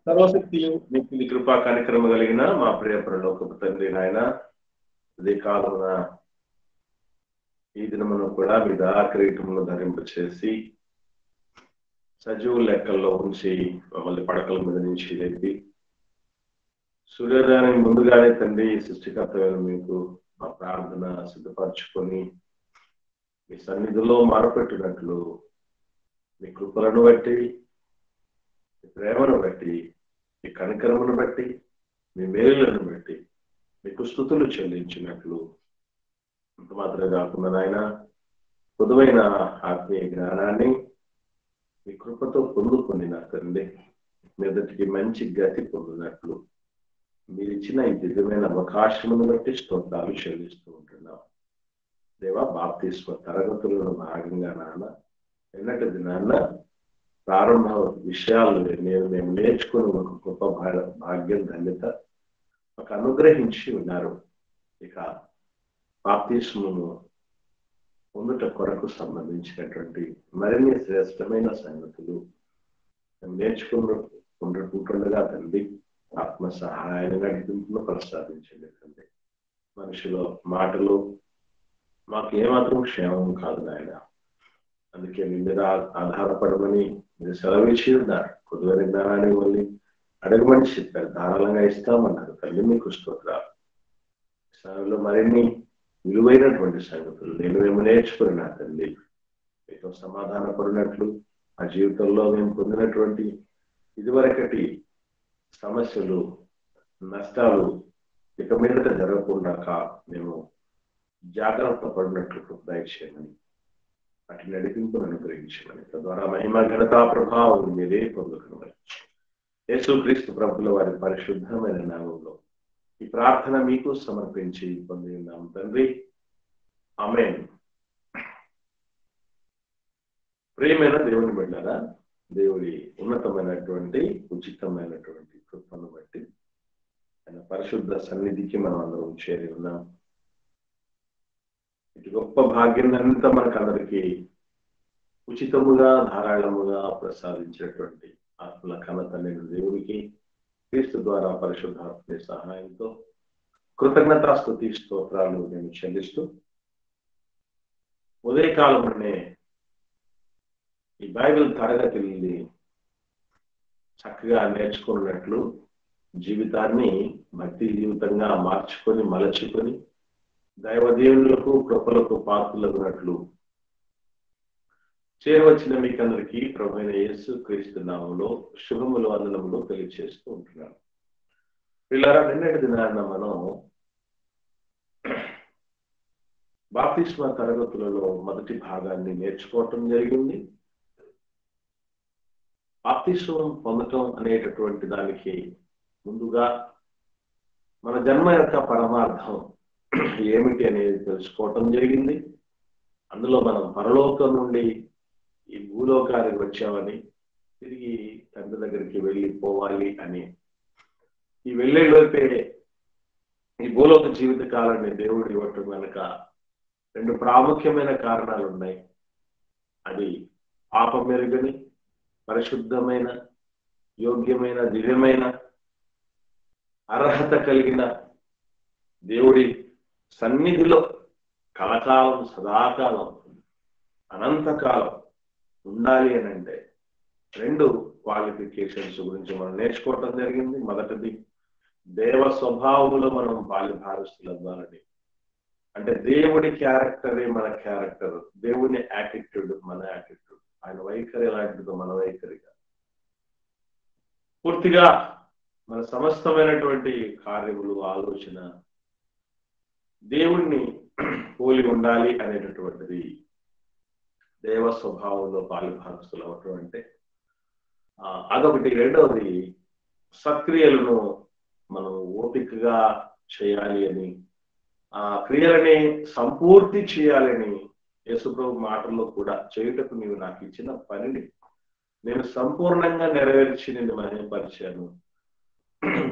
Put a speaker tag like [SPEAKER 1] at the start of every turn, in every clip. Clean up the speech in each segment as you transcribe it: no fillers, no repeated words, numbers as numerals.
[SPEAKER 1] సర్వశక్తియు నీకు కృపా కార్యక్రమం కలిగిన మా ప్రియ పరలోకపు తండ్రి నాయన అదే కాలమున ఈ దినమును కూడా మీ కిరీటమును ధరింపచేసి సజీవు లెక్కల్లో ఉంచి మమ్మల్ని పడకల మీద నుంచి లేపి సూర్యోదయానికి ముందుగానే తండ్రి సృష్టికర్తమైన మీకు మా ప్రార్థన సిద్ధపరచుకొని మీ సన్నిధిలో మొరపెట్టినట్లు మీ కృపలను బట్టి మీ ప్రేమను బట్టి మీ కనికరమును బట్టి మీ మేలులను బట్టి మీకు స్తుతులు చెల్లించినట్లు అంత మాత్రమే కాకుండా నాయన పొదువైన ఆత్మీయ జ్ఞానాన్ని మీ కృపతో పొందుకొని నా తండ్రి మీదటికి మంచి గతి పొందినట్లు మీరు ఇచ్చిన ఈ దివ్యమైన అవకాశమును బట్టి స్తోత్రాలు చెల్లిస్తూ ఉంటున్నాం. దేవా బాప్తిస్మ తరగతులను భాగంగా నాన్న ఎన్నటి దినాన్న ప్రారంభ విషయాలు మేము నేర్చుకుని ఒక గొప్ప భాగ్యం ధన్యత ఒక అనుగ్రహించి ఉన్నారు. ఇక బాప్తిస్మము పొందుట కొరకు సంబంధించినటువంటి మరిన్ని శ్రేష్టమైన సంగతులు నేర్చుకుంటుండగా తండ్రి ఆత్మ సహాయాన్ని నడిపింపును ప్రసాదించండి తండ్రి. మనుషుల మాటలు మాకు ఏమాత్రం క్షేమం కాదు నాయన, అందుకే మీ మీద ఆధారపడమని మీరు సెలవిచ్చి ఉన్నారు. కొద్దిగా జ్ఞానాన్ని మళ్ళీ అడగమని చెప్పారు, ధారాళంగా ఇస్తామన్నారు. తల్లి మీకు స్తోత్రాలు. సమయంలో మరిన్ని విలువైనటువంటి సంగతులు మేము నేర్చుకున్నా తండ్రి. మీతో సమాధాన పడినట్లు ఆ జీవితంలో మేము పొందినటువంటి ఇదివరకటి సమస్యలు నష్టాలు ఇక మీదట జరగకుండా మేము జాగ్రత్త పడినట్లు దయచేయమని అటు నడిపింపును అనుగ్రహించమని తద్వారా మహిమ ఘనతా ప్రభావం మీరే పొందుకునమని యేసుక్రీస్తు ప్రభుల వారి పరిశుద్ధమైన నామంలో ఈ ప్రార్థన మీకు సమర్పించి పొంది ఉన్నాం తండ్రి, ఆమేన్. ప్రియమైన దేవుని బిడ్డలారా, దేవుడి ఉన్నతమైనటువంటి ఉచితమైనటువంటి కృపను బట్టి ఆయన పరిశుద్ధ సన్నిధికి మనం అందరం చేరి ఉన్నాం. ఇటు గొప్ప భాగ్యం అంతా మనకందరికీ ఉచితముగా ధారాళముగా ప్రసాదించినటువంటి ఆత్మల ఘనత నేను దేవుడికి క్రీస్తు ద్వారా పరిశుద్ధాత్మ సహాయంతో కృతజ్ఞతాస్తుతి స్తోత్రాలు నేను చెల్లిస్తూ ఉదయకాలమనే ఈ బైబిల్ తరగతిని చక్కగా నేర్చుకున్నట్లు జీవితాన్ని భక్తి జీవితంగా మార్చుకొని మలచుకొని దైవదేవులకు కృపలకు పాత్రలగునట్లు చేరవచ్చిన మీకందరికీ ప్రభువైన యేసు క్రీస్తు నామములో శుభములు వందనములు తెలియజేస్తూ ఉంటున్నాను. పిల్లరా, నిన్నటి దినాన మనం బాప్తిస్మ తరగతులలో మొదటి భాగాన్ని నేర్చుకోవటం జరిగింది. బాప్తిస్మం పొందటం అనేటటువంటి దానికి ముందుగా మన జన్మ యొక్క పరమార్థం ఏమిటి అనేది తెలుసుకోవటం జరిగింది. అందులో మనం పరలోకం నుండి ఈ భూలోకానికి వచ్చామని, తిరిగి తండ్రి దగ్గరికి వెళ్ళిపోవాలి అని, ఈ వెళ్ళేలోపే ఈ భూలోక జీవిత కాలాన్ని దేవుడు ఇవ్వటం కనుక రెండు ప్రాముఖ్యమైన కారణాలు ఉన్నాయి. అది పాపమెరుగని పరిశుద్ధమైన యోగ్యమైన దివ్యమైన అర్హత కలిగిన దేవుడి సన్నిధిలో కలకాలం సదాకాలం అనంతకాలం ఉండాలి అని అంటే రెండు క్వాలిఫికేషన్స్ గురించి మనం నేర్చుకోవటం జరిగింది. మొదటిది, దేవ స్వభావంలో మనం బాల్యభారస్తులు అవ్వాలని, అంటే దేవుడి క్యారెక్టరే మన క్యారెక్టర్, దేవుని యాటిట్యూడ్ మన యాటిట్యూడ్, ఆయన వైఖరి ఎలాంటిదో మన వైఖరిగా పూర్తిగా మన సమస్తమైనటువంటి కార్యములు ఆలోచన దేవుణ్ణి పోలి ఉండాలి అనేటటువంటిది దేవ స్వభావంలో బాల్యభారస్తులు అవటం అంటే అదొకటి. రెండవది, సత్క్రియలను మనం ఓపికగా చేయాలి అని, ఆ క్రియలని సంపూర్తి చేయాలని యేసుప్రభు మాటల్లో కూడా, చేయుటకు నీవు నాకు ఇచ్చిన పనిని నేను సంపూర్ణంగా నెరవేర్చి నిన్ను మహిమపరిచాను,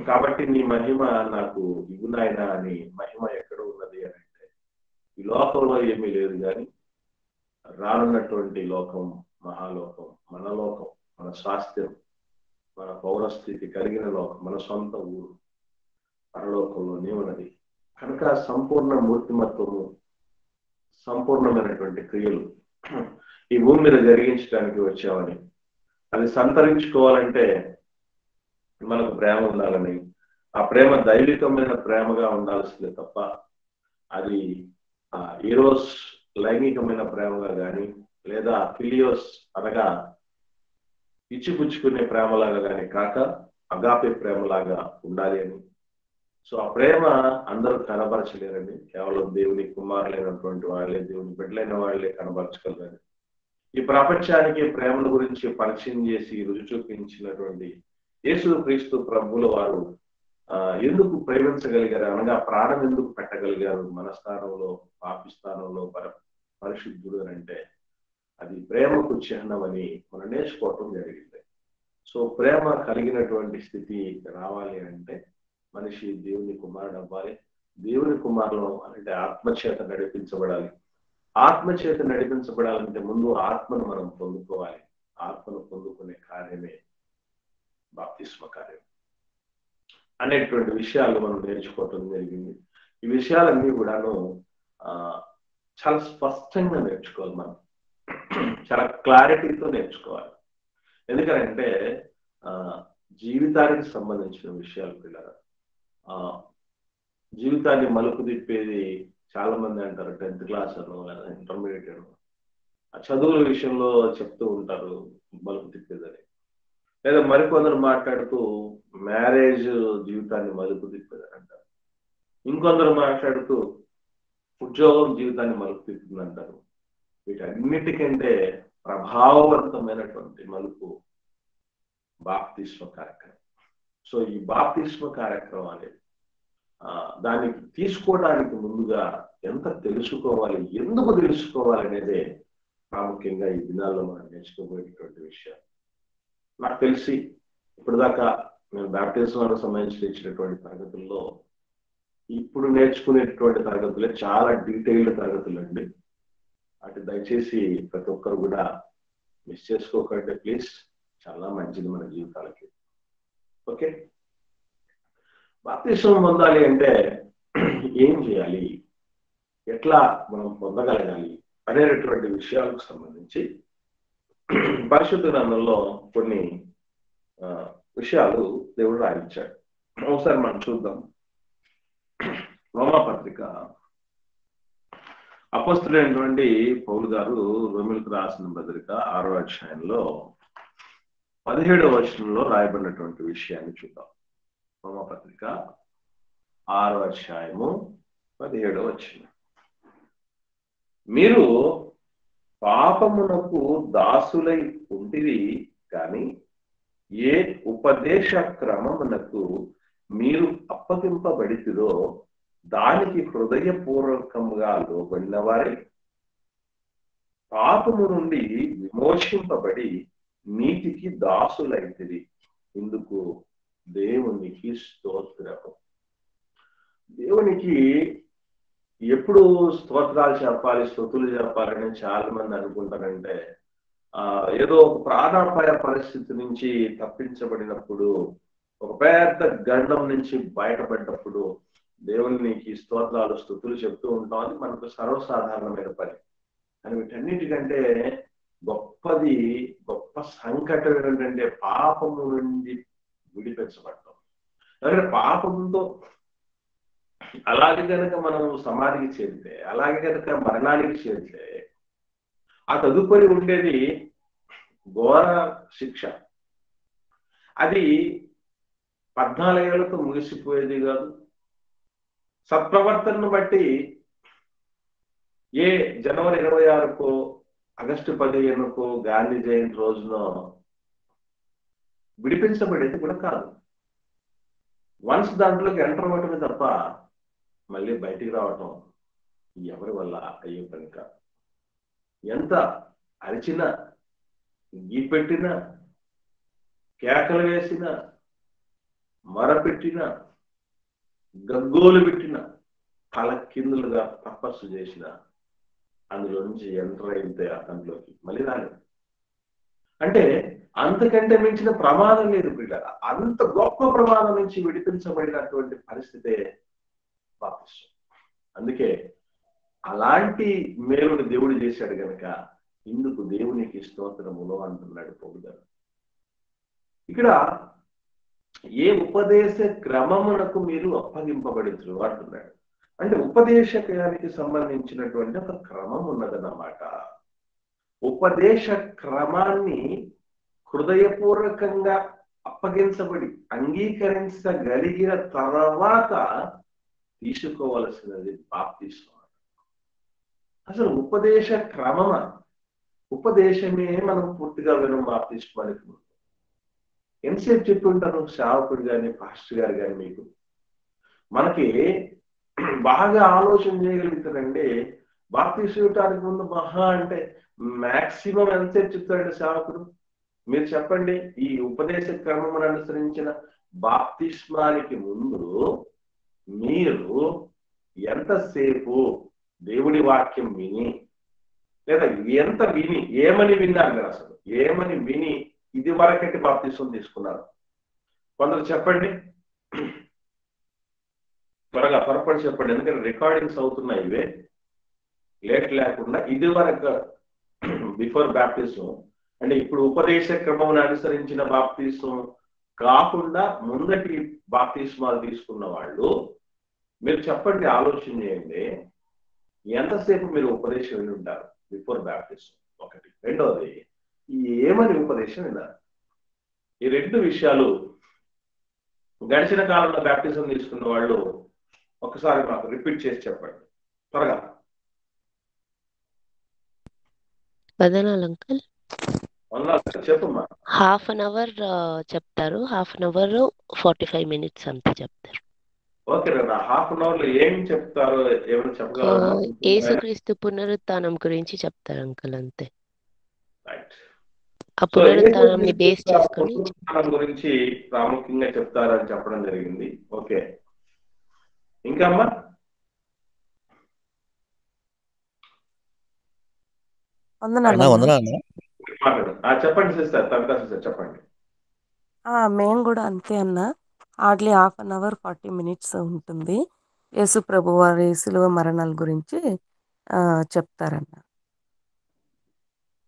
[SPEAKER 1] కాబట్టి నీ మహిమ నాకు ఇగునాయనా అని. మహిమ ఎక్కడ ఉన్నది అని అంటే ఈ లోకంలో ఏమీ లేదు, కానీ రానున్నటువంటి లోకం, మహాలోకం, మన లోకం, మన స్వాస్థ్యం, మన పౌరస్థితి కలిగిన లోకం, మన సొంత ఊరు పరలోకంలోనే ఉన్నది. కనుక సంపూర్ణ మూర్తిమత్వము, సంపూర్ణమైనటువంటి క్రియలు ఈ భూమి మీద జరిగించడానికి వచ్చామని, అది సంతరించుకోవాలంటే మనకు ప్రేమ ఉండాలని, ఆ ప్రేమ దైవికమైన ప్రేమగా ఉండాల్సిందే తప్ప అది ఈరోస్ లైంగికమైన ప్రేమగా కానీ, లేదా ఫిలియోస్ అనగా ఇచ్చిపుచ్చుకునే ప్రేమలాగా కానీ కాక అగాపే ప్రేమలాగా ఉండాలి అని. సో ఆ ప్రేమ అందరూ కనబరచలేరని, కేవలం దేవుని కుమారులైనటువంటి వాళ్ళే, దేవుని బిడ్డలైన వాళ్ళే కనబరచగలరని, ఈ ప్రపంచానికి ప్రేమల గురించి పరిచయం చేసి రుచి చూపించినటువంటి యేసుక్రీస్తు ప్రభువుల వారు ఎందుకు ప్రేమించగలిగారు అనగా ప్రాణం ఎందుకు పెట్టగలిగారు మన స్థానంలో, పాపి స్థానంలో పరిశుద్ధుడు అని అంటే అది ప్రేమకు చిహ్నం అని మనం నేర్చుకోవటం జరిగింది. సో ప్రేమ కలిగినటువంటి స్థితి రావాలి అంటే మనిషి దేవుని కుమారుడు అవ్వాలి. దేవుని కుమారులు అంటే ఆత్మచేత నడిపించబడాలి. ఆత్మచేత నడిపించబడాలంటే ముందు ఆత్మను మనం పొందుకోవాలి. ఆత్మను పొందుకునే కార్యమే బాప్తిస్మ కార్యం అనేటువంటి విషయాలు మనం నేర్చుకోవటం జరిగింది. ఈ విషయాలన్నీ కూడాను చాలా స్పష్టంగా నేర్చుకోవాలి. మనం చాలా క్లారిటీతో నేర్చుకోవాలి. ఎందుకంటే జీవితానికి సంబంధించిన విషయాలు పిల్లలు, జీవితాన్ని మలుపు తిప్పేది చాలా మంది అంటారు 10th క్లాస్ అను లేదా ఇంటర్మీడియట్ అను, చదువుల విషయంలో చెప్తూ ఉంటారు మలుపు తిప్పేదని. లేదా మరికొందరు మాట్లాడుతూ మ్యారేజ్ జీవితాన్ని మలుపు తిప్పేదని అంటారు. ఇంకొందరు మాట్లాడుతూ ఉద్యోగం జీవితాన్ని మలుపు తిప్పుతుంది అంటారు. వీటన్నిటికంటే ప్రభావవంతమైనటువంటి మలుపు బాప్తిస్మ కార్యక్రమం. సో ఈ బాప్తిస్మ కార్యక్రమం అనేది దానికి తీసుకోవడానికి ముందుగా ఎంత తెలుసుకోవాలి, ఎందుకు తెలుసుకోవాలి అనేదే ప్రాముఖ్యంగా ఈ దినాల్లో మనం నేర్చుకోబోయేటువంటి విషయం. నాకు తెలిసి ఇప్పటిదాకా నేను బాప్టిజంకు సంబంధించి ఇచ్చినటువంటి తరగతుల్లో ఇప్పుడు నేర్చుకునేటువంటి తరగతులే చాలా డీటెయిల్డ్ తరగతులు అండి. అటు దయచేసి ప్రతి ఒక్కరు కూడా మిస్ చేసుకోకండి ప్లీజ్. చాలా మంచిది మన జీవితాలకి. ఓకే, బాప్తిసం పొందాలి అంటే ఏం చేయాలి, ఎట్లా మనం పొందగలగాలి అనేటటువంటి విషయాలకు సంబంధించి పరిశుద్ధ గ్రంథంలో కొన్ని విషయాలు దేవుడు రాయించాడు. ఒకసారి మనం చూద్దాం. రోమాపత్రిక అపోస్తులైనటువంటి పౌలు గారు రోమిలకు రాసిన పత్రిక 6వ అధ్యాయంలో 17వ వచనంలో రాయబడినటువంటి విషయాన్ని చూద్దాం. రోమాపత్రిక 6వ అధ్యాయము 17వ వచనం. మీరు పాపమునకు దాసులై ఉంటిరి కానీ ఏ ఉపదేశ క్రమమునకు మీరు అప్పగింపబడితిరో దానికి హృదయపూర్వకంగా లోబడిన వారి పాపము నుండి విమోచింపబడి నీతికి దాసులైతిరి. ఇందుకు దేవునికి స్తోత్రము. దేవునికి ఎప్పుడు స్తోత్రాలు చెప్పాలి, స్తుతులు చెప్పాలని చాలా మంది అనుకుంటారంటే ఏదో ఒక ప్రాణాపాయ పరిస్థితి నుంచి తప్పించబడినప్పుడు, ఒక పెద్ద గండం నుంచి బయటపడ్డప్పుడు దేవునికి స్తోత్రాలు స్తుతులు చెప్తూ ఉంటాం. అది మనకు సర్వసాధారణమైన పని. అని వీటన్నిటికంటే గొప్పది, గొప్ప సంకటం ఏంటంటే పాపము నుండి విడిపించబడటం. అంటే పాపంతో అలాగే కనుక మనం సమాధికి చేరితే, అలాగే కనుక మరణానికి చేరితే ఆ తదుపరి ఉండేది ఘోర శిక్ష. అది 14 ఏళ్లతో ముగిసిపోయేది కాదు. సత్ప్రవర్తనను బట్టి ఏ జనవరి 26కో ఆగస్టు 15కో గాంధీ జయంతి రోజునో విడిపించబడేది కూడా కాదు. వన్స్ దాంట్లోకి ఎంటర్ అవ్వటమే తప్ప మళ్ళీ బయటికి రావటం ఎవరి వల్ల అయ్యే పని కాదు. ఎంత అరిచినా, గీపెట్టినా, కేకలు వేసినా, మరపెట్టినా, గగ్గోలు పెట్టిన, తల కిందులుగా తపస్సు చేసిన అందులో నుంచి ఎంటర్ అయితే దాంట్లోకి మళ్ళీ రాలేదు. అంటే అంతకంటే మించిన ప్రమాదం లేదు బిడ్డ. అంత గొప్ప ప్రమాదం నుంచి విడిపించబడినటువంటి పరిస్థితే బాప్తిస్మం. అందుకే అలాంటి మేలుని దేవుడు చేశాడు గనక ఇందుకు దేవునికి స్తోత్రములు అంటున్నాడు పొగుదారు. ఇక్కడ ఏ ఉపదేశ క్రమమునకు మీరు అప్పగింపబడించరు అంటున్నాడు. అంటే ఉపదేశకానికి సంబంధించినటువంటి ఒక క్రమం ఉన్నదన్నమాట. ఉపదేశ క్రమాన్ని హృదయపూర్వకంగా అప్పగించబడి అంగీకరించగలిగిన తర్వాత తీసుకోవలసినది బాప్తిస్మం. అసలు ఉపదేశ క్రమమా? ఉపదేశమే మనం పూర్తిగా వినం బాప్తిస్మానికి ముందు. ఎంతసేపు చెప్తుంటారు సేవకుడు కానీ పాస్టర్ గారు కానీ మీకు? మనకి బాగా ఆలోచన చేయగలుగుతారండి. బాప్తిస్మం ఇవ్వటానికి ముందు మహా అంటే మాక్సిమం ఎంతసేపు చెప్తారండి సేవకుడు? మీరు చెప్పండి. ఈ ఉపదేశ క్రమం అనుసరించిన బాప్తిస్మానికి ముందు మీరు ఎంతసేపు దేవుడి వాక్యం విని, లేదా ఎంత విని, ఏమని విన్నారు మీరు? అసలు ఏమని విని ఇది వరకటి బాప్తిస్మం తీసుకున్నారు? కొందరు చెప్పండి, త్వరగా పొరపాటు చెప్పండి, ఎందుకంటే రికార్డింగ్స్ అవుతున్నాయి ఇవే లేట్ లేకుండా. ఇది వరకు బిఫోర్ బాప్తిస్మం అంటే ఇప్పుడు ఉపదేశ క్రమం అనుసరించిన బాప్తిస్మం కాకుండా ముందటి బాప్తిస్మాలు తీసుకున్న వాళ్ళు మీరు చెప్పండి, ఆలోచన చేయండి, ఎంతసేపు మీరు ఉపదేశం విని ఉంటారు బిఫోర్ బాప్తిస్మం? ఒకటి. రెండవది, ఏమని ఉపదేశం విన్నారు? ఈ రెండు విషయాలు గడిచిన కాలంలో బాప్తిజం తీసుకున్న వాళ్ళు ఒకసారి మాకు రిపీట్ చేసి చెప్పండి త్వరగా.
[SPEAKER 2] వదనాలు అంకుల్.
[SPEAKER 1] చెప్పమ్మా.
[SPEAKER 2] హాఫ్ అన్ అవర్ చెప్తారు, హాఫ్ అన్ అవర్ 45 minutes అంతే చెప్తారు.
[SPEAKER 1] ఓకే రా, హాఫ్ అన్ అవర్ లో ఏం చెప్తారు? ఏమైనా చెప్పగలరా?
[SPEAKER 2] యేసుక్రీస్తు పునరుత్థానం గురించి చెప్తారు అంకుల్, అంతే. ఆ
[SPEAKER 1] సో
[SPEAKER 2] పునరుత్థానాన్ని బేస్ చేసుకొని
[SPEAKER 1] పునరుత్థానం గురించి ప్రాముఖ్యంగా చెప్తారని చెప్పడం జరిగింది. ఓకే, ఇంకా అమ్మా? చెప్పండి సిస్టర్, తనకా సిస్టర్ చెప్పండి.
[SPEAKER 3] మేము కూడా అంతే అన్న. Hardly half an hour 40 minutes ఉంటుంది. యేసు ప్రభు వారి శిలువ మరణాల గురించి చెప్తారన్న.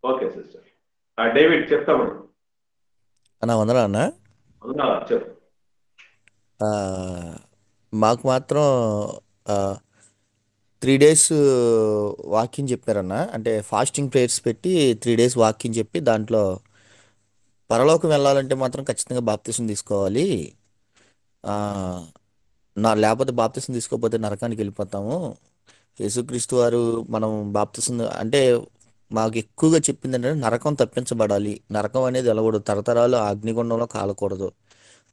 [SPEAKER 1] Okay sister. డేవిడ్ చెప్తాము
[SPEAKER 4] అన్న. వందనా అన్న.
[SPEAKER 1] చెప్పు.
[SPEAKER 4] మాకు మాత్రం 3 days వాకింగ్ చెప్పారన్న. అంటే ఫాస్టింగ్ ప్రేయర్స్ పెట్టి 3 days వాకింగ్ చెప్పి దాంట్లో పరలోకం వెళ్ళాలంటే మాత్రం ఖచ్చితంగా బాప్తిసం తీసుకోవాలి, లేకపోతే బాప్తిసం తీసుకోకపోతే నరకానికి వెళ్ళిపోతాము. యేసుక్రీస్తు వారు మనం బాప్తిసం అంటే మాకు ఎక్కువగా చెప్పింది ఏంటంటే నరకం తప్పించబడాలి, నరకం అనేది వెళ్ళకూడదు, తరతరాలు అగ్నిగుండంలో కాలకూడదు,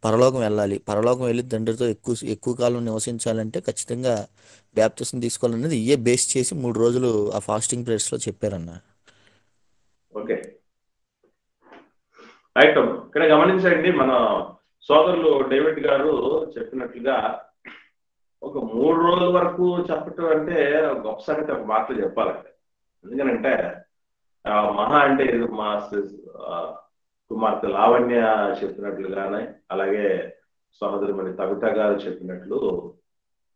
[SPEAKER 4] పరలోకం వెళ్ళాలి, పరలోకం వెళ్ళి తండ్రితో ఎక్కువ కాలం నివసించాలంటే ఖచ్చితంగా బాప్తిసం తీసుకోవాలనేది ఇయే బేస్ చేసి 3 రోజులు ఆ ఫాస్టింగ్ ప్రేయర్స్ లో చెప్పారన్న.
[SPEAKER 1] Okay right. ఇక్కడ గమనించండి, మన సోదరులు డేవిడ్ గారు చెప్పినట్లుగా ఒక 3 రోజుల వరకు చెప్పటం అంటే గొప్ప సంగతి. ఒక మాటలు చెప్పాలంటే, ఎందుకనంటే మహా అంటే ఇది మా కుమార్తె లావణ్య చెప్పినట్లుగానే, అలాగే సహోదరి మరి కవిత గారు చెప్పినట్లు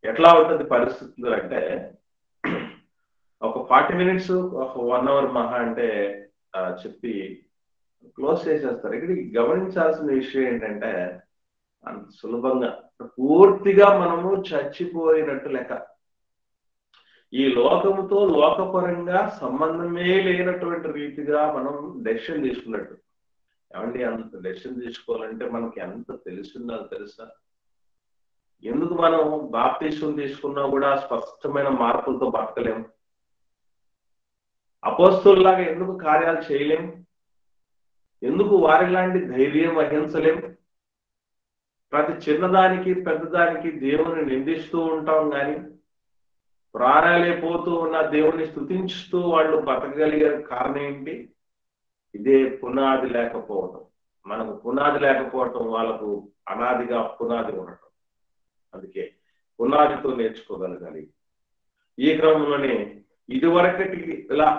[SPEAKER 1] ఎట్లా ఉంటుంది పరిస్థితులు అంటే, ఒక 40 minutes, ఒక 1 hour మహా అంటే చెప్పి క్లోజ్ చేసేస్తారు. ఇక్కడ గమనించాల్సిన విషయం ఏంటంటే, అంత సులభంగా పూర్తిగా మనము చచ్చిపోయినట్టు లెక్క. ఈ లోకముతో లోకపరంగా సంబంధమే లేనటువంటి రీతిగా మనం డెసిషన్ తీసుకున్నట్టు. ఏమండి, అంత డెసిషన్ తీసుకోవాలంటే మనకి ఎంత తెలుసుండాలి తెలుసా? ఎందుకు మనం బాప్తిసం తీసుకున్నా కూడా స్పష్టమైన మార్పులతో బతకలేం? అపోస్తలులాగా ఎందుకు కార్యాలు చేయలేం? ఎందుకు వారిలాంటి ధైర్యం వహించలేం? ప్రతి చిన్నదానికి పెద్దదానికి దేవుని నిందిస్తూ ఉంటాం, కానీ ప్రాణాలే పోతూ ఉన్న దేవుని స్తుతించుతూ వాళ్ళు బతకగలిగే కారణం ఏంటి? ఇదే పునాది లేకపోవటం. మనకు పునాది లేకపోవటం, వాళ్ళకు అనాదిగా పునాది ఉండటం. అందుకే పునాదితో నేర్చుకోగలగాలి. ఈ క్రమంలోనే ఇదివరకటి ఇలా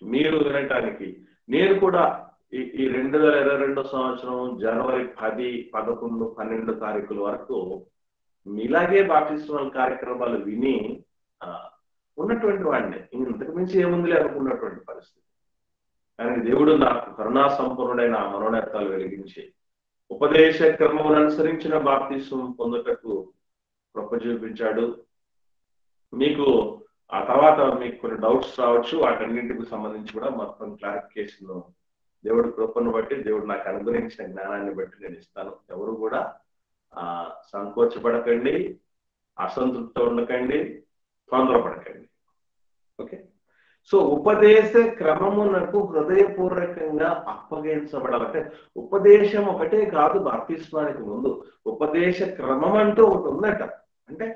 [SPEAKER 1] మీరు వినటానికి నేను కూడా ఈ 2022 సంవత్సరం జనవరి 10, 11, 12 తారీఖుల వరకు ఇలాగే బాప్తిస్మల కార్యక్రమాలు విని ఉన్నటువంటి వాడిని ఇంతకు మించి ఏముందిలే అనుకున్నటువంటి పరిస్థితి. కానీ దేవుడు నాకు కరుణా సంపన్నుడైన మనోనేత్రాలు వెలిగించి ఉపదేశ క్రమమును అనుసరించిన బాప్తిస్మం పొందుటకు కృప చూపించాడు. మీకు ఆ తర్వాత మీకు కొన్ని డౌట్స్ రావచ్చు, వాటన్నింటికి సంబంధించి కూడా మొత్తం క్లారిఫికేషన్ దేవుడి కృపను బట్టి, దేవుడు నాకు అనుగ్రహించిన జ్ఞానాన్ని బట్టి నేను ఇస్తాను. ఎవరు కూడా సంకోచపడకండి, అసంతృప్తి ఉండకండి, తొందరపడకండి. ఓకే, సో ఉపదేశ క్రమమునకు హృదయపూర్వకంగా అప్పగించబడాలంటే ఉపదేశం ఒకటే కాదు. బాప్తిస్మానికి ముందు ఉపదేశ క్రమం అంటూ ఒకటి ఉందట. అంటే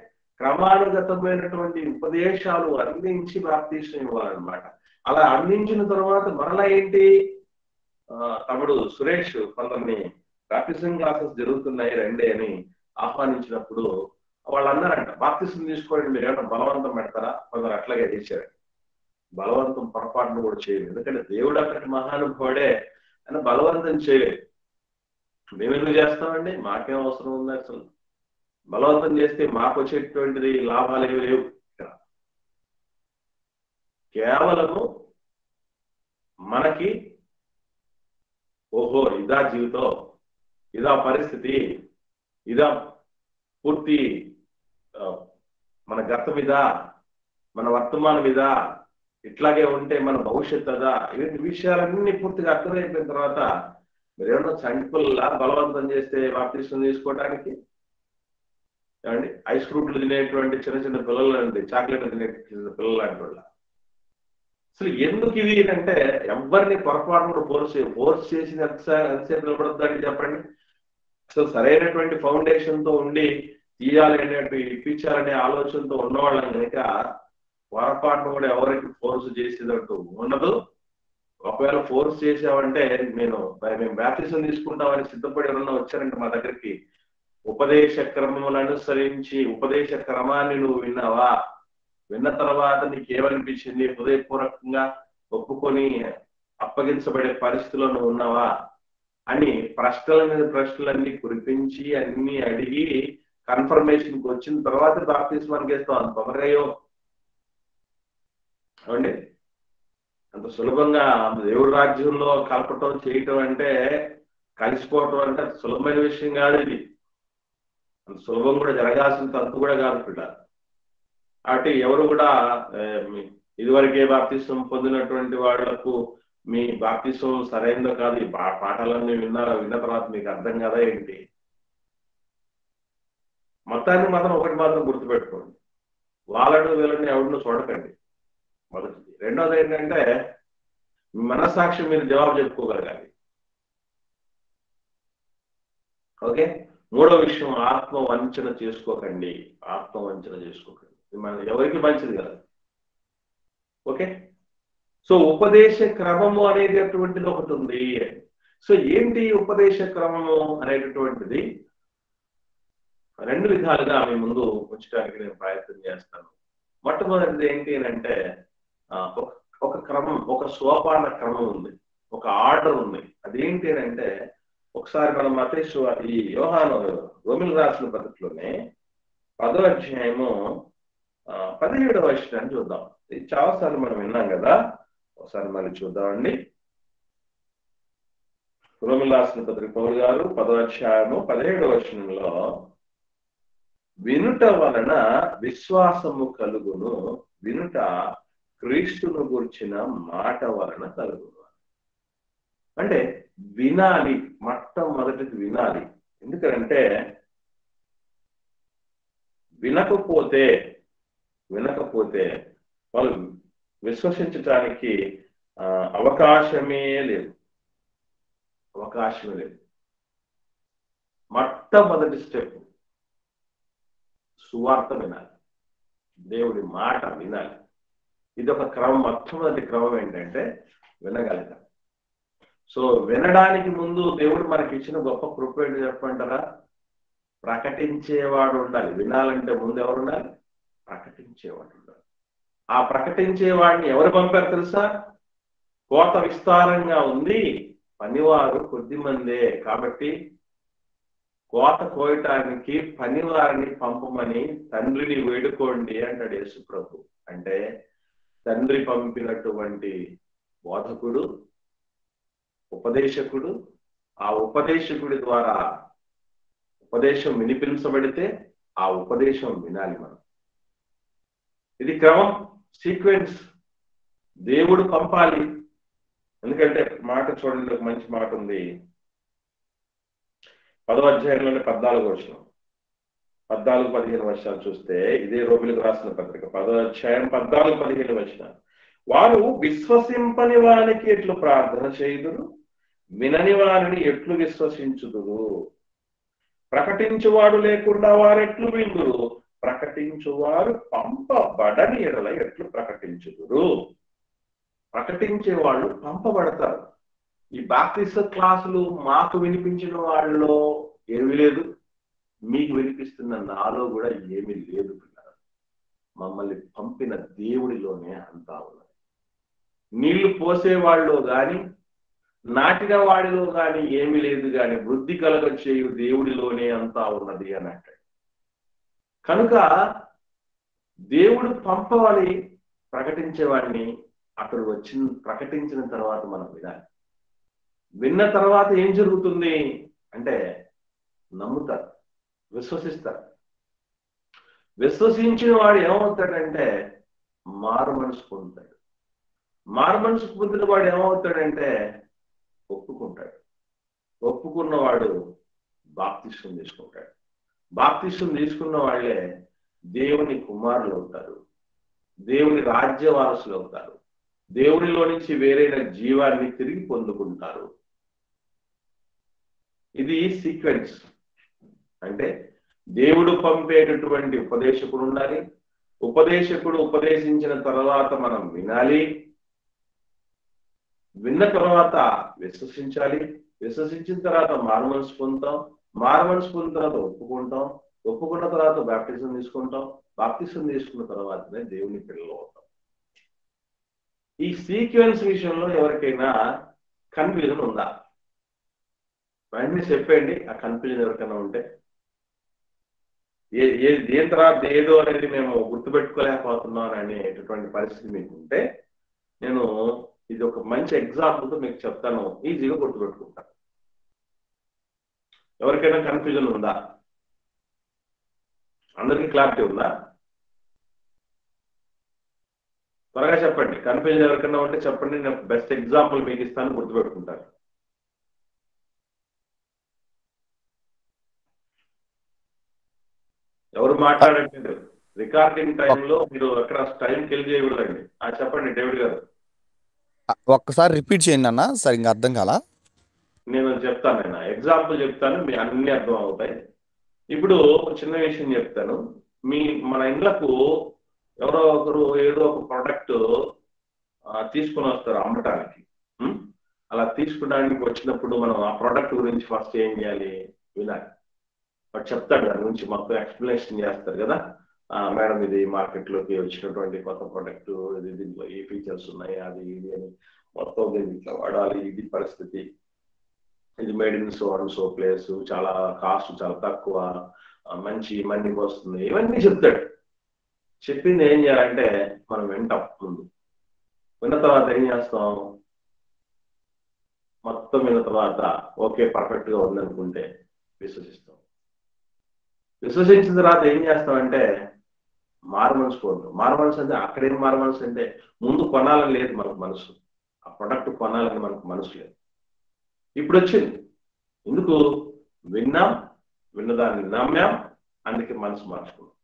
[SPEAKER 1] క్రమానుగతమైనటువంటి ఉపదేశాలు అందించి బాప్తిస్మం ఇవ్వాలన్నమాట. అలా అందించిన తర్వాత మరలా ఏంటి, తమ్ముడు సురేష్ కొందరిని బాప్తిజం క్లాసెస్ జరుగుతున్నాయి రండి అని ఆహ్వానించినప్పుడు వాళ్ళు అన్నారంట, బాప్తిజం తీసుకోండి, మీరు ఏమన్నా బలవంతం పెడతారా? కొందరు అట్లాగే చేశారు. బలవంతం పొరపాటును కూడా చేయలేదు, ఎందుకంటే దేవుడు అక్కడి మహానుభావుడే అని బలవంతం చేయలేదు. మేము ఎందుకు చేస్తామండి? మాకేం అవసరం ఉంది? అసలు బలవంతం చేస్తే మాకు వచ్చేటువంటిది లాభాలు ఏమి లేవు. కేవలము మనకి ఓహో ఇదా జీవితం, ఇదా పరిస్థితి, ఇదా పూర్తి మన గతం ఇదా, మన వర్తమానం ఇదా, ఇట్లాగే ఉంటే మన భవిష్యత్తు అదా, ఇలాంటి విషయాలన్నీ పూర్తిగా అర్థమైపోయిన తర్వాత మీరు ఏమన్నా చంటిపుల్లా బలవంతం చేస్తే బాప్తిస్మం తీసుకోవడానికి ఏమండి? ఐస్ ఫ్రూట్లు తినేటువంటి చిన్న చిన్న పిల్లలు అండి, చాక్లెట్ తినే పిల్లలు లాంటి వాళ్ళ. అసలు ఎందుకు ఇది అంటే ఎవరిని పొరపాటు ఫోర్స్ చేసి ఎంతసేపు నిలబడద్దని చెప్పండి. అసలు సరైనటువంటి ఫౌండేషన్ తో ఉండి తీయాలి అనేటువంటి ఇప్పించాలనే ఆలోచనతో ఉన్నవాళ్ళని కనుక పొరపాటును కూడా ఎవరికి ఫోర్స్ చేసేటట్టు ఉండదు. ఒకవేళ ఫోర్స్ చేసామంటే మేము బాప్తిజం తీసుకుంటామని సిద్ధపడి ఎవరన్నా వచ్చారంటే మా దగ్గరికి, ఉపదేశ క్రమమును అనుసరించి ఉపదేశ క్రమాన్ని నువ్వు విన్నావా, విన్న తర్వాత నీకు ఏమనిపించింది, హృదయపూర్వకంగా ఒప్పుకొని అప్పగించబడే పరిస్థితిలో నువ్వు ఉన్నావా అని ప్రశ్నల మీద ప్రశ్నలన్నీ కురిపించి అన్ని అడిగి కన్ఫర్మేషన్కి వచ్చిన తర్వాత బాప్తిస్మానికి వేస్తాం. అంత తొందరగా అవండి, అంత సులభంగా దేవుడి రాజ్యంలో కలపటం చేయటం అంటే, కలిసిపోవటం అంటే సులభమైన విషయం కాదు. ఇది అంత సులభం కూడా జరగాల్సిన తంతు కూడా కాదు పిల్ల. కాబట్టి ఎవరు కూడా ఇదివరకే బాప్తిస్మం పొందినటువంటి వాళ్లకు మీ బాప్తిస్మం సరైనదో కాదు, ఈ పాఠాలన్నీ విన్న తర్వాత మీకు అర్థం కదా ఏంటి? మొత్తాన్ని మాత్రం ఒకటి మాత్రం గుర్తుపెట్టుకోండి, వాళ్ళను వీళ్ళని ఎవరినో చూడకండి. మొదటిది. రెండోది ఏంటంటే మనస్సాక్షి మీరు జవాబు చెప్పుకోగలగాలి. ఓకే, మూడో విషయం ఆత్మ వంచన చేసుకోకండి. ఆత్మ వంచన చేసుకోకండి, మన ఎవరికి మంచిది కాదు. ఓకే, సో ఉపదేశ క్రమము అనేటటువంటిది ఒకటి ఉంది. సో ఏంటి ఉపదేశ క్రమము అనేటటువంటిది? రెండు విధాలుగా మీ ముందు ఉంచడానికి నేను ప్రయత్నం చేస్తాను. మొట్టమొదటిది ఏంటి అంటే ఒక క్రమం, ఒక సోపాన క్రమం ఉంది, ఒక ఆర్డర్ ఉంది. అదేంటి అంటే ఒకసారి మనం మత్తయి ఈ యోహాను రోమిలకు రాసిన పద్ధతిలోనే 10వ అధ్యాయము 17వ వచనాన్ని చూద్దాం. ఇది చాలాసార్లు మనం విన్నాం కదా, ఒకసారి మళ్ళీ చూద్దామండి. రోమిలకు రాసిన పత్రిక పౌలు గారు 10వ అధ్యాయము 17వ వచనంలో, వినుట వలన విశ్వాసము కలుగును, వినుట క్రీస్తును గురించిన మాట వలన కలుగును. అంటే వినాలి, మొట్టమొదటిది వినాలి. ఎందుకంటే వినకపోతే వాళ్ళు విశ్వసించడానికి అవకాశమే లేదు. మొట్టమొదటి స్టెప్ సువార్త వినాలి, దేవుడి మాట వినాలి. ఇది ఒక క్రమం. మొట్టమొదటి క్రమం ఏంటంటే వినగలగాలి. సో వినడానికి ముందు దేవుడు మనకి ఇచ్చిన గొప్ప కృప ఏంటి చెప్పంటారా? ప్రకటించేవాడు ఉండాలి. వినాలంటే ముందు ఎవరు ఉండాలి? ప్రకటించేవాడు ఉండాలి. ఆ ప్రకటించేవాడిని ఎవరు పంపారు తెలుసా? కోత విస్తారంగా ఉంది, పనివారు కొద్ది మందే, కాబట్టి కోత కోయటానికి పనివారిని పంపమని తండ్రిని వేడుకోండి అంటాడు యేసు ప్రభు. అంటే తండ్రి పంపినటువంటి బోధకుడు, ఉపదేశకుడు, ఆ ఉపదేశకుడి ద్వారా ఉపదేశం వినిపించబడితే ఆ ఉపదేశం వినాలి మనం. ఇది క్రమం, సీక్వెన్స్. దేవుడు పంపాలి. ఎందుకంటే మాట చూడండి, ఒక మంచి మాట ఉంది 10వ అధ్యాయంలోనే 14వ వచనం, 14-15 వర్షాలు చూస్తే ఇదే రోమిలకు రాసిన పత్రిక 10వ అధ్యాయం 14-15 వచనాలు. వారు విశ్వసింపని వారికి ఎట్లు ప్రార్థన చేయుదురు, వినని వారిని ఎట్లు విశ్వసించుదురు, ప్రకటించువాడు లేకుండా వారెట్లు విందురు, ప్రకటించువారు పంపబడని ఎడల ఎట్లు ప్రకటించుదురు. ప్రకటించే వాళ్ళు పంపబడతారు. ఈ బాప్టిస్ట్ క్లాసులు మాకు వినిపించిన వాళ్ళలో ఏమీ లేదు, మీకు వినిపిస్తున్న నాలో కూడా ఏమీ లేదు పిల్లలు. మమ్మల్ని పంపిన దేవుడిలోనే అంతా ఉన్నది. నీళ్లు పోసేవాళ్ళు గాని నాటిన వాడిలో గాని ఏమీ లేదు, గాని వృద్ధి కలగచేయు దేవుడిలోనే అంతా ఉన్నది అని అంటాడు. కనుక దేవుడు పంపవాలి, ప్రకటించేవాడిని అక్కడ ప్రకటించిన తర్వాత మనం వినాలి. విన్న తర్వాత ఏం జరుగుతుంది అంటే నమ్ముతారు, విశ్వసిస్తారు. విశ్వసించిన వాడు ఏమవుతాడంటే మారు మనసు పొందుతాడు. మారు మనసు పొందిన వాడు ఏమవుతాడంటే ఒప్పుకుంటాడు. ఒప్పుకున్నవాడు బాప్తిస్మం తీసుకుంటాడు. బాప్తిస్మం తీసుకున్న వాళ్ళే దేవుని కుమారులు అవుతారు, దేవుని రాజ్య వారసులు అవుతారు, దేవునిలో నుంచి వేరైన జీవాన్ని తిరిగి పొందుకుంటారు. ఇది సీక్వెన్స్. అంటే దేవుడు పంపేటటువంటి ఉపదేశకుడు ఉండాలి, ఉపదేశకుడు ఉపదేశించిన తర్వాత మనం వినాలి, విన్న తర్వాత విశ్వసించాలి, విశ్వసించిన తర్వాత మారుమనసు పొందుతాం, మారుమనసు పొందిన తర్వాత ఒప్పుకుంటాం, ఒప్పుకున్న తర్వాత బాప్టిజం తీసుకుంటాం, బాప్టిజం తీసుకున్న తర్వాతనే దేవుని పిల్లలు అవుతాం. ఈ సీక్వెన్స్ విషయంలో ఎవరికైనా కన్ఫ్యూజన్ ఉందా? వెంటనే చెప్పండి ఆ కన్ఫ్యూజన్ ఎవరికైనా ఉంటే. దేని తర్వాత ఏదో అనేది మేము గుర్తుపెట్టుకోలేకపోతున్నాం అనేటటువంటి పరిస్థితి మీకు ఉంటే నేను ఇది ఒక మంచి ఎగ్జాంపుల్తో మీకు చెప్తాను, ఈజీగా గుర్తుపెట్టుకుంటాను. ఎవరికైనా కన్ఫ్యూజన్ ఉందా? అందరికీ క్లారిటీ ఉందా? త్వరగా చెప్పండి. కన్ఫ్యూజన్ ఎవరికైనా ఉంటే చెప్పండి, నేను బెస్ట్ ఎగ్జాంపుల్ మీకు ఇస్తాను, గుర్తుపెట్టుకుంటాను. ఎవరు మాట్లాడట్లేదు. రికార్డింగ్ టైంలో మీరు ఎక్కడ టైంకి వెళ్ళి చేయకూడదండి. చెప్పండి డేవిడ్ గారు.
[SPEAKER 5] ఒక్కసారి రిపీట్ చేయండి అన్న, సరిగ్గా అర్థం కాలా.
[SPEAKER 1] నేను చెప్తాను, నేను ఎగ్జాంపుల్ చెప్తాను, మీ అన్ని అర్థం అవుతాయి. ఇప్పుడు చిన్న విషయం చెప్తాను. మన ఇండ్లకు ఎవరో ఒకరు ఏదో ఒక ప్రోడక్ట్ తీసుకుని వస్తారు అమ్మటానికి. అలా తీసుకోవడానికి వచ్చినప్పుడు మనం ఆ ప్రోడక్ట్ గురించి ఫస్ట్ ఏం చేయాలి? వినాలి. వాడు చెప్తాడు, దాని గురించి మొత్తం ఎక్స్ప్లెనేషన్ చేస్తారు కదా. మేడం ఇది మార్కెట్లోకి వచ్చినటువంటి కొత్త ప్రోడక్ట్, ఇది దీంట్లో ఏ ఫీచర్స్ ఉన్నాయి, అది ఇది అని మొత్తం దీన్ని ఇట్లా వాడాలి, ఇది పరిస్థితి, ఇది made in so and so place, చాలా కాస్ట్ చాలా తక్కువ, మంచి మనీ వస్తుంది, ఇవన్నీ చెప్తాడు. చెప్పింది ఏం చేయాలంటే మనం వింటాం. ముందు విన్న తర్వాత ఏం చేస్తాం? మొత్తం విన్న తర్వాత ఓకే పర్ఫెక్ట్ గా ఉందనుకుంటే విశ్వసిస్తాం. విశ్వసించిన తర్వాత ఏం చేస్తామంటే మారుమనసు పొందుతాం. మారుమనసు అంటే అక్కడేం మారుమనసు అంటే ముందు కొనాలని లేదు మనకు మనసు, ఆ ప్రొడక్ట్ కొనాలని మనకు మనసు లేదు. ఇప్పుడు వచ్చింది. ఎందుకు? విన్నాం, విన్నదాన్ని నమ్మాం, అందుకే మనసు మార్చుకున్నాం.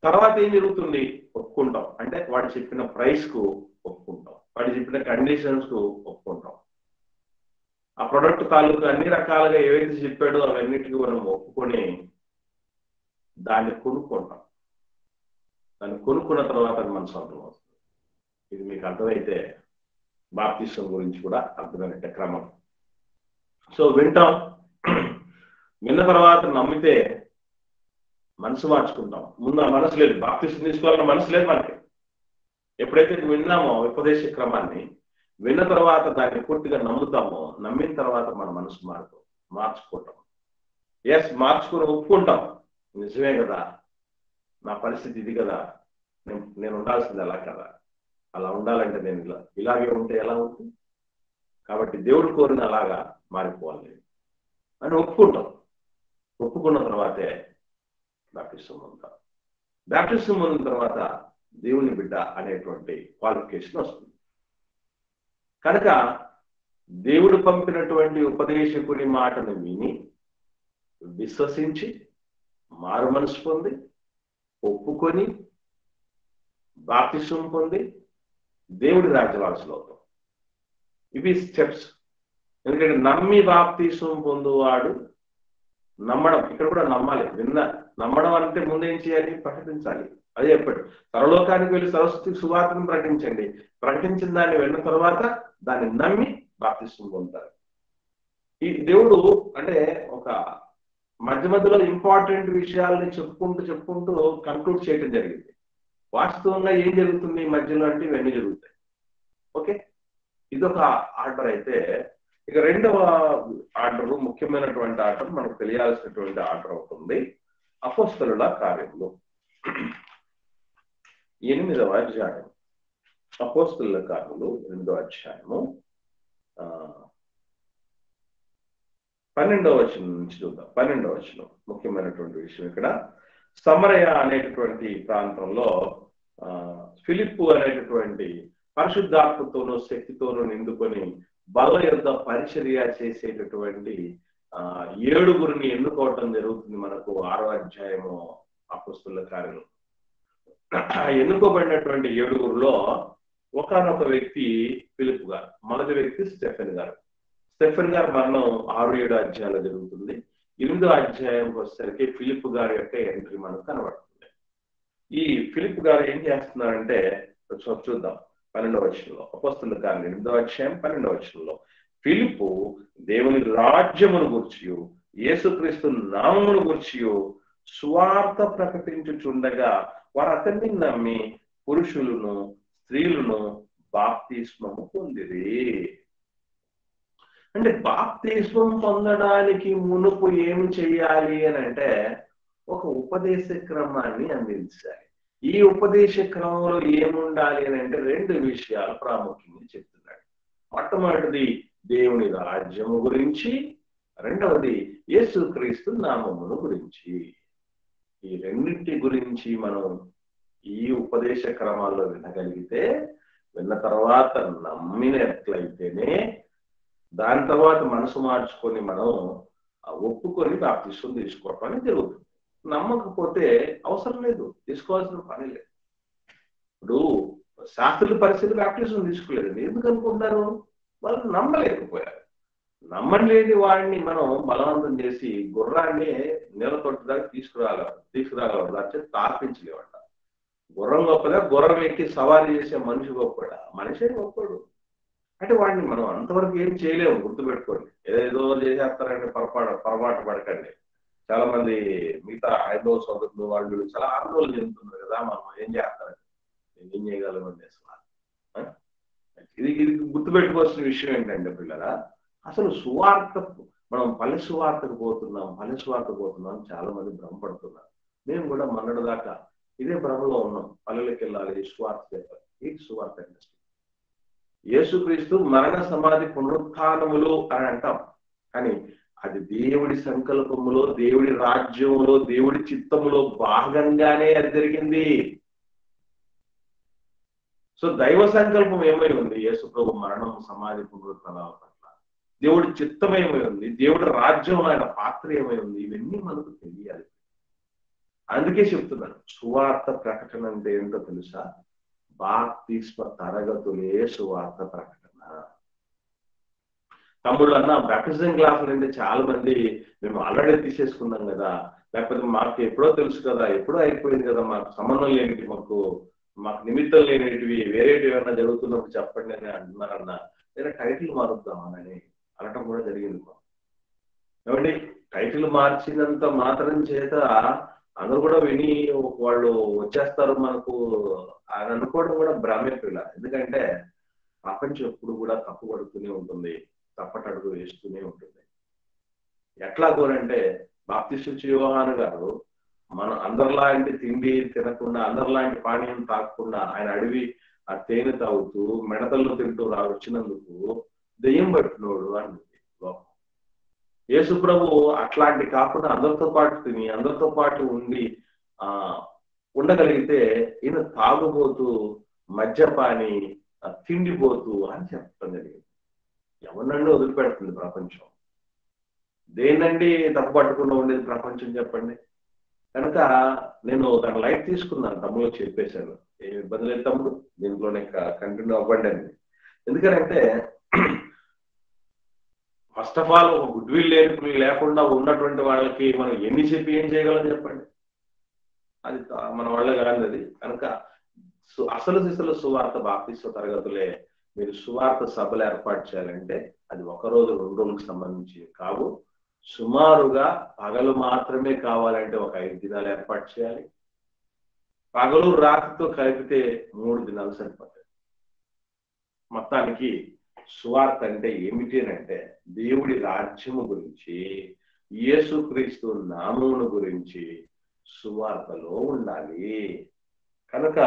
[SPEAKER 1] తర్వాత ఏం జరుగుతుంది? ఒప్పుకుంటాం. అంటే వాడు చెప్పిన ప్రైస్ కు ఒప్పుకుంటాం, వాడు చెప్పిన కండిషన్స్ కు ఒప్పుకుంటాం. ఆ ప్రొడక్ట్ తాలూకు అన్ని రకాలుగా ఏవైతే చెప్పాడో అవన్నిటికీ మనం ఒప్పుకొని దాన్ని కొనుక్కుంటాం. దాన్ని కొనుక్కున్న తర్వాత మన సొంతం వస్తుంది. ఇది మీకు అర్థమైతే బాప్తిస్మం గురించి కూడా అర్థమైనట్టే క్రమం. సో వింటాం, విన్న తర్వాత నమ్మితే మనసు మార్చుకుంటాం. ముందు ఆ మనసు లేదు, బాప్తిస్మం తీసుకోవాలన్న మనసు లేదు మనకి. ఎప్పుడైతే విన్నామో ఉపదేశ క్రమాన్ని, విన్న తర్వాత దాన్ని పూర్తిగా నమ్ముతామో, నమ్మిన తర్వాత మన మనసు మార్చుకుంటాం. ఎస్, మార్చుకుని ఒప్పుకుంటాం, నిజమే కదా, నా పరిస్థితి ఇది కదా, నేను ఉండాల్సింది అలా కదా, అలా ఉండాలంటే నేను ఇలాగే ఉంటే ఎలా ఉంటుంది, కాబట్టి దేవుడు కోరిన అలాగా మారిపోవాలి అని ఒప్పుకుంటాం. ఒప్పుకున్న తర్వాతే బాప్టిజం పొందుతాం. బాప్టిజం పొందిన తర్వాత దేవుని బిడ్డ అనేటువంటి క్వాలిఫికేషన్ వస్తుంది. కనుక దేవుడు పంపినటువంటి ఉపదేశకుడి మాటను విని విశ్వసించి మారు మనసు పొంది ఒప్పుకొని బాప్తిసం పొంది దేవుడి రాజ్యవారసులు అవుతాం. ఇవి స్టెప్స్. ఎందుకంటే నమ్మి బాప్తిసం పొందువాడు, నమ్మడం, ఇక్కడ కూడా నమ్మాలి. నమ్మడం అంటే ముందేం చేయాలి? ప్రకటించాలి. అదే చెప్పాడు, సర్వలోకానికి వెళ్ళి సరస్వతికి సువార్తను ప్రకటించండి. ప్రకటించిన దాన్ని వెళ్ళిన తర్వాత దాన్ని నమ్మి బాప్తిసం పొందుతారు. ఈ దేవుడు అంటే ఒక మధ్యలో ఇంపార్టెంట్ విషయాలని చెప్పుకుంటూ కంక్లూడ్ చేయడం జరిగింది. వాస్తవంగా ఏం జరుగుతుంది మధ్యలో అంటే ఇవన్నీ జరుగుతాయి. ఓకే, ఇదొక ఆర్డర్. అయితే ఇక రెండవ ఆర్డర్, ముఖ్యమైనటువంటి ఆర్డర్, మనకు తెలియాల్సినటువంటి ఆర్డర్ అవుతుంది అపోస్తలుల కార్యములు 8వ అధ్యాయం. అపోస్తలుల కార్యములు 8వ అధ్యాయము 12వ వచనం నుంచి చూద్దాం. 12వ వచనం ముఖ్యమైనటువంటి విషయం. ఇక్కడ సమరయ అనేటటువంటి ప్రాంతంలో ఫిలిప్పు అనేటటువంటి పరిశుద్ధాత్మతోనూ శక్తితోనూ నిండుకొని బల యొద్ద పరిచర్య చేసేటటువంటి 7 ఎన్నుకోవటం జరుగుతుంది. మనకు 6వ అధ్యాయము అపోస్తలుల కార్యములు. ఎన్నుకోబడినటువంటి 7 ఒకనొక వ్యక్తి ఫిలిప్పు గారు, మొదటి వ్యక్తి స్టెఫెన్ గారు. స్టెఫెన్ గారు మరణం 6-7 అధ్యాయాలు జరుగుతుంది. 8వ అధ్యాయంకి వచ్చేసరికి ఫిలిప్పు గారి యొక్క ఎంట్రీ మనకు కనబడుతుంది. ఈ ఫిలిప్పు గారు ఏం చేస్తున్నారంటే చూద్దాం 12వ వచనంలో. అపోస్తలుల కార్యం 8వ అధ్యాయం 12వ వచనంలో, ఫిలిప్పు దేవుని రాజ్యమును గూర్చియు యేసుక్రీస్తు నామమును గూర్చియు సువార్త ప్రకటించుచుండగా వారు అతన్ని నమ్మి పురుషులను స్త్రీలను బాప్తిస్మము పొందిరి. అంటే బాప్తిస్మం పొందడానికి మునుపు ఏమి చేయాలి అని అంటే ఒక ఉపదేశ క్రమాన్ని అందించాలి. ఈ ఉపదేశ క్రమంలో ఏముండాలి అని అంటే 2 విషయాలు ప్రాముఖ్యంగా చెప్తున్నాడు. మొట్టమొదటిది దేవుని రాజ్యము గురించి, రెండవది యేసుక్రీస్తు నామమును గురించి. ఈ రెండింటి గురించి మనం ఈ ఉపదేశ క్రమాల్లో వినగలిగితే, విన్న తర్వాత నమ్మినట్లయితేనే దాని తర్వాత మనసు మార్చుకొని మనం ఒప్పుకొని బాప్తిసం తీసుకోవటం అనేది జరుగుతుంది. నమ్మకపోతే అవసరం లేదు, తీసుకోవాల్సిన పని లేదు. ఇప్పుడు శాస్త్రుల పరిస్థితి బాప్తిసం తీసుకోలేదండి. ఎందుకు అనుకుంటున్నారు? వాళ్ళు నమ్మలేకపోయారు. నమ్మలేని వాడిని మనం బలవంతం చేసి గుర్రాన్ని నీళ్ళ తొట్టి దాకా తీసుకురాగలరు. దాని తాపించలేవంట. గుర్రం గొప్పదా? గుర్రం ఎక్కి సవారీ చేసే మనిషి గొప్పడా? మనిషే గొప్పడు. అంటే వాడిని మనం అంతవరకు ఏం చేయలేము. గుర్తుపెట్టుకోండి. ఏదో చేసేస్తారంటే పొరపాటు పడకండి. చాలా మంది మిగతా 5వ సోదరులు వాళ్ళు చాలా ఆందోళన చెందుతున్నారు కదా, మనం ఏం చేస్తారంటే ఏం చేయగలమండి అసలు. ఇది గుర్తుపెట్టుకోవాల్సిన విషయం ఏంటంటే పిల్లరా, అసలు సువార్త, మనం పల్లె సువార్తకు పోతున్నాం చాలా మంది భ్రమపడుతున్నారు. మేము కూడా మొన్నటి దాకా ఇదే భ్రమలో ఉన్నాం. పల్లెలకు వెళ్ళాలి, సువార్త చెప్పాలి. ఏంటి సువార్త అంటే? యేసుక్రీస్తు మరణ సమాధి పునరుత్థానములు అని అంటాం, కానీ అది దేవుడి సంకల్పములో, దేవుడి రాజ్యములో, దేవుడి చిత్తములో భాగంగానే అది జరిగింది. సో దైవ సంకల్పం ఏమై ఉంది? యేసు ప్రభు మరణం, సమాధి, పునరుత్థానాల పట్ల దేవుడి చిత్తం ఏమై ఉంది? దేవుడి రాజ్యం ఆయన పాత్ర ఏమై ఉంది? ఇవన్నీ మనకు తెలియాలి. అందుకే చెప్తున్నాను, సువార్త ప్రకటన అంటే ఏంటో తెలుసా? బాప్తిస్మ తరగతులే సువార్త ప్రకటన. తమ్ముళ్ళు అన్న బ్యాప్టిజం క్లాసులు అంటే చాలా మంది మేము ఆల్రెడీ తీసేసుకున్నాం కదా, లేకపోతే మాకు ఎప్పుడో తెలుసు కదా, ఎప్పుడో అయిపోయింది కదా, మాకు సంబంధం లేనివి, మాకు నిమిత్తం లేనిటివి, వేరేటివి ఏమన్నా జరుగుతున్నప్పుడు చెప్పండి అని అంటున్నారన్న. లేదా టైటిల్ మారుద్దామని అనటం కూడా జరిగింది. ఏమండి, టైటిల్ మార్చినంత మాత్రం చేత అందరూ కూడా విని వాళ్ళు వచ్చేస్తారు మనకు అని అనుకోవడం కూడా భ్రమే పిల్ల. ఎందుకంటే ప్రపంచం ఎప్పుడు కూడా తప్పుపడుతూనే ఉంటుంది, తప్పటడుగు వేస్తూనే ఉంటుంది. ఎట్లాగోనంటే బాప్తిస్మిచ్చే యోహాను గారు మనం అందరిలాంటి తిండి తినకుండా, అందరిలాంటి పానీయం తాగకుండా ఆయన అడవి ఆ తేనె తాగుతూ మెడతల్లో తింటూ వచ్చినందుకు దెయ్యం పట్టినోడు అన్నది లోకం. యేసు ప్రభు అట్లాంటి కాకుండా అందరితో పాటు తిని అందరితో పాటు ఉండి ఉండగలిగితే ఈయన తాగుబోతూ మద్యపాని తిండిపోతూ అని చెప్పడం జరిగింది. ఎవరినండి వదిలిపెడుతుంది ప్రపంచం? దేనండి తప్పు పట్టకుండా ఉండేది ప్రపంచం చెప్పండి. కనుక నేను తన లైఫ్ తీసుకున్నాను, తమ్ముడు చెప్పేశాను, ఏం ఇబ్బంది లేదు తమ్ముడు, దీంట్లోనే కంటిన్యూ అవ్వండి అని. ఎందుకంటే ఫస్ట్ ఆఫ్ ఆల్ ఒక గుడ్ విల్ లేకుండా ఉన్నటువంటి వాళ్ళకి మనం ఎన్ని చెప్పి ఏం చేయగలం చెప్పండి? అది మన వాళ్ళ కాదు అది. కనుక అసలు దిశలో సువార్త బాప్తిస్మ తరగతులే మీరు సువార్త సభలు ఏర్పాటు చేయాలంటే అది 1 రోజు 2 రోజులకు సంబంధించి కావు. సుమారుగా పగలు మాత్రమే కావాలంటే ఒక 5 దినాలు ఏర్పాటు చేయాలి. పగలు రాత్రితో కలిపితే 3 దినాలు సరిపోతాయి. మొత్తానికి సువార్త అంటే ఏమిటి అంటే దేవుడి రాజ్యము గురించి, యేసుక్రీస్తు నామమును గురించి సువార్తలో ఉండాలి. కనుక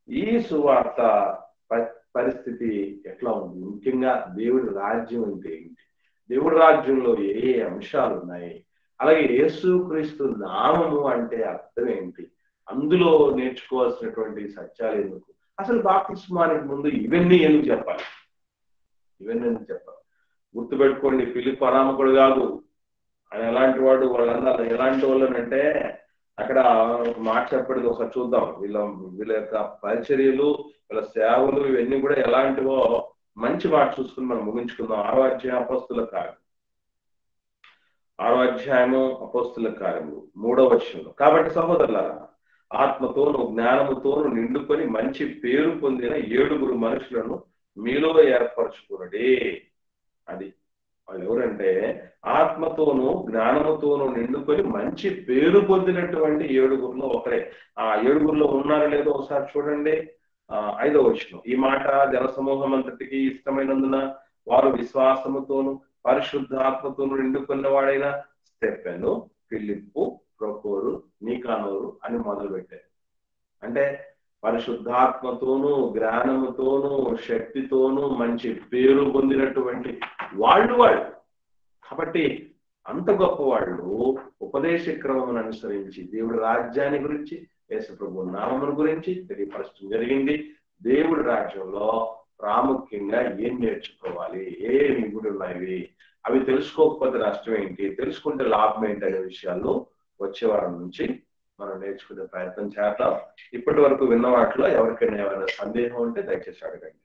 [SPEAKER 1] ఈ సువార్త పరిస్థితి ఎట్లా ఉంది? ముఖ్యంగా దేవుడి రాజ్యం అంటే ఏంటి, దేవుడి రాజ్యంలో ఏ అంశాలు ఉన్నాయి, అలాగే యేసుక్రీస్తు నామము అంటే అర్థం ఏంటి, అందులో నేర్చుకోవాల్సినటువంటి సత్యాలు ఎందుకు, అసలు బాప్తిస్మానికి ముందు ఇవన్నీ ఎందుకు చెప్పాలి? గుర్తుపెట్టుకోండి, ఫిలిప్పు అనామకుడు కాదు. ఆయన ఎలాంటి వాడు? వాళ్ళందరూ ఎలాంటి వాళ్ళనంటే అక్కడ మాట చెప్పేది ఒకసారి చూద్దాం. వీళ్ళ యొక్క పరిచర్యలు, వీళ్ళ సేవలు ఇవన్నీ కూడా ఎలాంటివో మంచి మాట చూసుకుని మనం ముగించుకుందాం. 6వ అధ్యాయం అపోస్తుల కార్యం, 6వ అధ్యాయము అపోస్తుల కార్యము 3వ వచనంలో, కాబట్టి సహోదరులారా ఆత్మతోను జ్ఞానముతోను నిండుకొని మంచి పేరు పొందిన 7 మనుషులను మీలో ఏర్పరచుకున్నది. అది వాళ్ళు ఎవరంటే ఆత్మతోనూ జ్ఞానముతోనూ నిండుకొని మంచి పేరు పొందినటువంటి 7 ఒకరే. ఆ 7 ఉన్నారో లేదో ఒకసారి చూడండి. 5వ వచనం, ఈ మాట జనసమూహం అంతటికి ఇష్టమైనందున వారు విశ్వాసముతోను పరిశుద్ధాత్మతోను నిండుకున్న వాడైన స్టెఫెను, ఫిలిప్పు, ప్రొకోరు, నీకానోరు అని మొదలు పెట్టారు. అంటే పరిశుద్ధాత్మతోనూ జ్ఞానముతోనూ శక్తితోనూ మంచి పేరు పొందినటువంటి వాళ్ళు. కాబట్టి అంత గొప్ప వాళ్ళు ఉపదేశ క్రమం అనుసరించి దేవుడి రాజ్యాన్ని గురించి, యేసుప్రభు నామమును గురించి తెలియపరచడం జరిగింది. దేవుడి రాజ్యంలో ప్రాముఖ్యంగా ఏం నేర్చుకోవాలి, ఏ నిగుడు ఉన్నాయి, అవి తెలుసుకోకపోతే నష్టం ఏంటి, తెలుసుకుంటే లాభం ఏంటి అనే విషయాలు వచ్చే వారం నుంచి మనం నేర్చుకునే ప్రయత్నం చేద్దాం. ఇప్పటి వరకు విన్న వాటిలో ఎవరికైనా ఏమైనా సందేహం ఉంటే దయచేసి అడగండి.